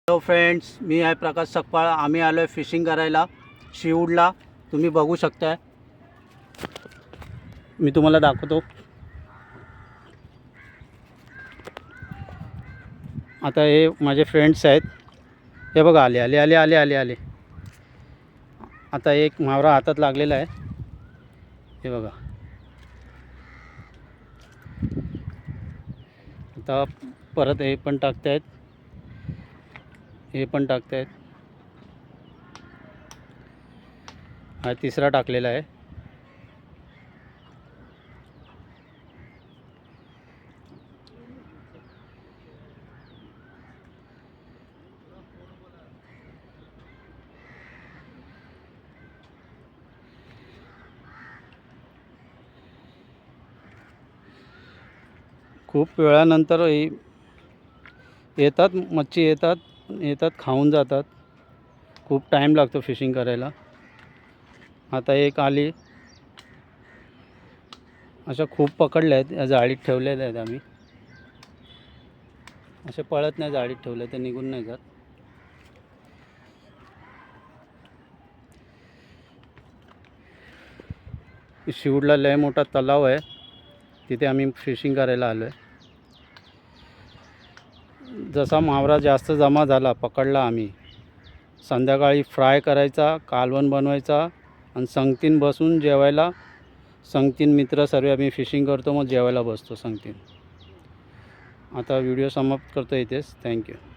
Hello friends, मी आहे प्रकाश सकपाळ. आम्ही आलो आहे फिशिंग करायला शिवूडला. तुम्ही बघू शकताय, मी तुम्हाला दाखवतो. आता हे माझे फ्रेंड्स आहेत. हे बघा, आले आले आले आले आले आले. आता एक मावरा हातात लागलेला आहे. हे बघा, आता परत हे पण टाकतायत, हे पण टाकतायत. हा तिसरा टाकलेला आहे. खूप वेळानंतर येतात मच्छी, येतात खाऊन जातात. खूप टाईम लागतो फिशिंग करायला. आता एक आली. अशा खूप पकडल्या आहेत, या जाळीत ठेवलेल्या आहेत आम्ही. असे पळत नाही, जाळीत ठेवले ते निघून नाही जात. शिवूडला लय मोठा तलाव आहे, तिथे आम्ही फिशिंग करायला आलो आहे. जसा मावरा जास्त जमा झाला, पकडला आम्ही. संध्याकाळी फ्राय करायचा, कालवण बनवायचा आणि संगतीन बसून जेवायला. संगतीन मित्र सर्व आम्ही फिशिंग करतो, मग जेवायला बसतो संगतीन. आता व्हिडिओ समाप्त करतो इथेच. थँक्यू.